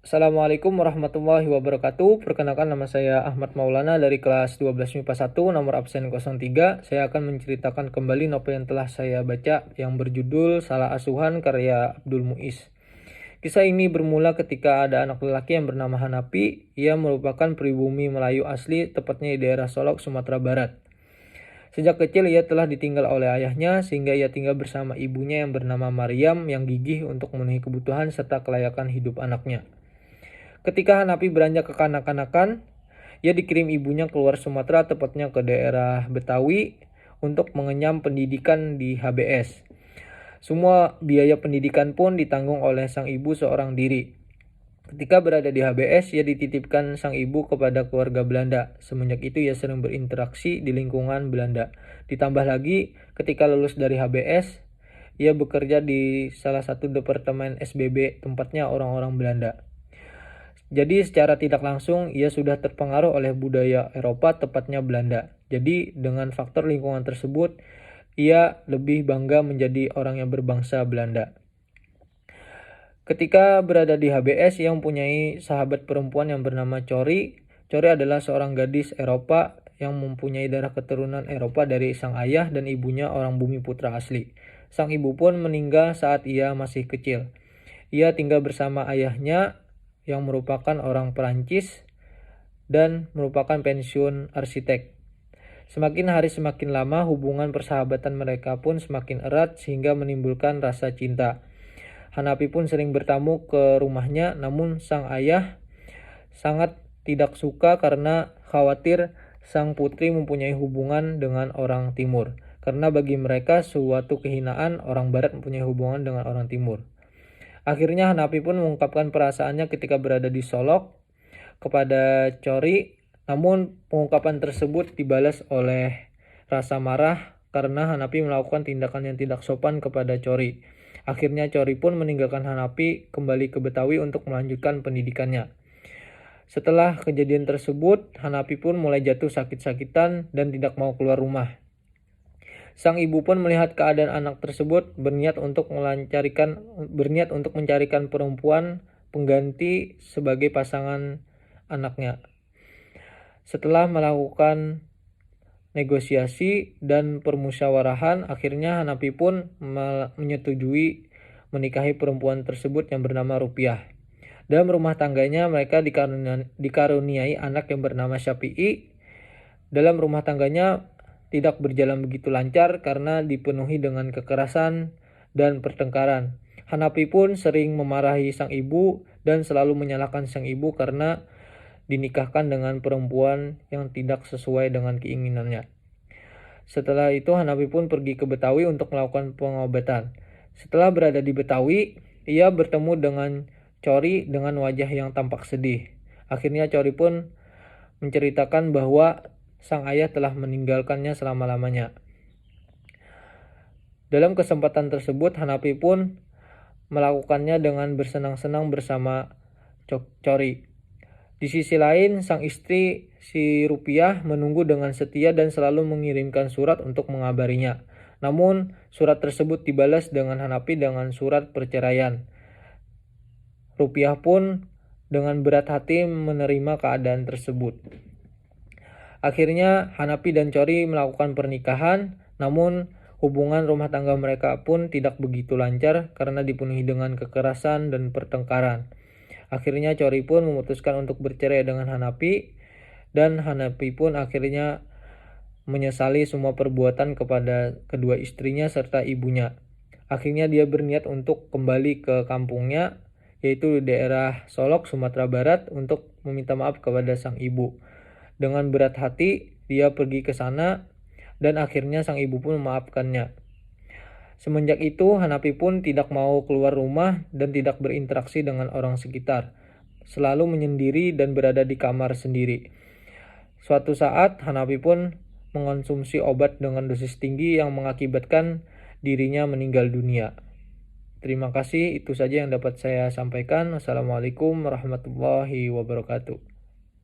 Assalamualaikum warahmatullahi wabarakatuh. Perkenalkan, nama saya Ahmad Maulana dari kelas 12 MIPA 1, nomor absen 03. Saya akan menceritakan kembali novel yang telah saya baca yang berjudul Salah Asuhan karya Abdul Muiz. Kisah ini bermula ketika ada anak lelaki yang bernama Hanapi. Ia merupakan pribumi Melayu asli, tepatnya di daerah Solok, Sumatera Barat. Sejak kecil ia telah ditinggal oleh ayahnya sehingga ia tinggal bersama ibunya yang bernama Maryam yang gigih untuk memenuhi kebutuhan serta kelayakan hidup anaknya. Ketika Hanapi beranjak kekanak-kanakan, ia dikirim ibunya keluar Sumatera, tepatnya ke daerah Betawi, untuk mengenyam pendidikan di HBS. Semua biaya pendidikan pun ditanggung oleh sang ibu seorang diri. Ketika berada di HBS, ia dititipkan sang ibu kepada keluarga Belanda. Semenjak itu ia sering berinteraksi di lingkungan Belanda. Ditambah lagi, ketika lulus dari HBS, ia bekerja di salah satu departemen SBB, tempatnya orang-orang Belanda. Jadi secara tidak langsung ia sudah terpengaruh oleh budaya Eropa, tepatnya Belanda. Jadi dengan faktor lingkungan tersebut, ia lebih bangga menjadi orang yang berbangsa Belanda. Ketika berada di HBS, ia mempunyai sahabat perempuan yang bernama Cori. Cori adalah seorang gadis Eropa yang mempunyai darah keturunan Eropa dari sang ayah dan ibunya orang bumi putra asli. Sang ibu pun meninggal saat ia masih kecil. Ia tinggal bersama ayahnya yang merupakan orang Perancis dan merupakan pensiun arsitek. Semakin hari semakin lama, hubungan persahabatan mereka pun semakin erat sehingga menimbulkan rasa cinta. Hanapi pun sering bertamu ke rumahnya, namun sang ayah sangat tidak suka karena khawatir sang putri mempunyai hubungan dengan orang timur. Karena bagi mereka suatu kehinaan orang barat mempunyai hubungan dengan orang timur. Akhirnya Hanapi pun mengungkapkan perasaannya ketika berada di Solok kepada Cori, namun pengungkapan tersebut dibalas oleh rasa marah karena Hanapi melakukan tindakan yang tidak sopan kepada Cori. Akhirnya Cori pun meninggalkan Hanapi kembali ke Betawi untuk melanjutkan pendidikannya. Setelah kejadian tersebut, Hanapi pun mulai jatuh sakit-sakitan dan tidak mau keluar rumah. Sang ibu pun melihat keadaan anak tersebut, berniat untuk mencarikan perempuan pengganti sebagai pasangan anaknya. Setelah melakukan negosiasi dan permusyawarahan, akhirnya Hanapi pun menyetujui menikahi perempuan tersebut yang bernama Rupiah. Dalam rumah tangganya mereka dikaruniai anak yang bernama Syafi'i. Dalam rumah tangganya tidak berjalan begitu lancar karena dipenuhi dengan kekerasan dan pertengkaran. Hanapi pun sering memarahi sang ibu dan selalu menyalahkan sang ibu karena dinikahkan dengan perempuan yang tidak sesuai dengan keinginannya. Setelah itu Hanapi pun pergi ke Betawi untuk melakukan pengobatan. Setelah berada di Betawi, ia bertemu dengan Cori dengan wajah yang tampak sedih. Akhirnya Cori pun menceritakan bahwa sang ayah telah meninggalkannya selama-lamanya. Dalam kesempatan tersebut, Hanapi pun melakukannya dengan bersenang-senang bersama Cori. Di sisi lain, sang istri si Rupiah menunggu dengan setia dan selalu mengirimkan surat untuk mengabarinya. Namun, surat tersebut dibalas dengan Hanapi dengan surat perceraian. Rupiah pun dengan berat hati menerima keadaan tersebut. Akhirnya Hanapi dan Cori melakukan pernikahan, namun hubungan rumah tangga mereka pun tidak begitu lancar karena dipenuhi dengan kekerasan dan pertengkaran. Akhirnya Cori pun memutuskan untuk bercerai dengan Hanapi, dan Hanapi pun akhirnya menyesali semua perbuatan kepada kedua istrinya serta ibunya. Akhirnya dia berniat untuk kembali ke kampungnya, yaitu di daerah Solok, Sumatera Barat, untuk meminta maaf kepada sang ibu. Dengan berat hati, dia pergi ke sana dan akhirnya sang ibu pun memaafkannya. Semenjak itu, Hanapi pun tidak mau keluar rumah dan tidak berinteraksi dengan orang sekitar. Selalu menyendiri dan berada di kamar sendiri. Suatu saat, Hanapi pun mengonsumsi obat dengan dosis tinggi yang mengakibatkan dirinya meninggal dunia. Terima kasih, itu saja yang dapat saya sampaikan. Wassalamualaikum warahmatullahi wabarakatuh.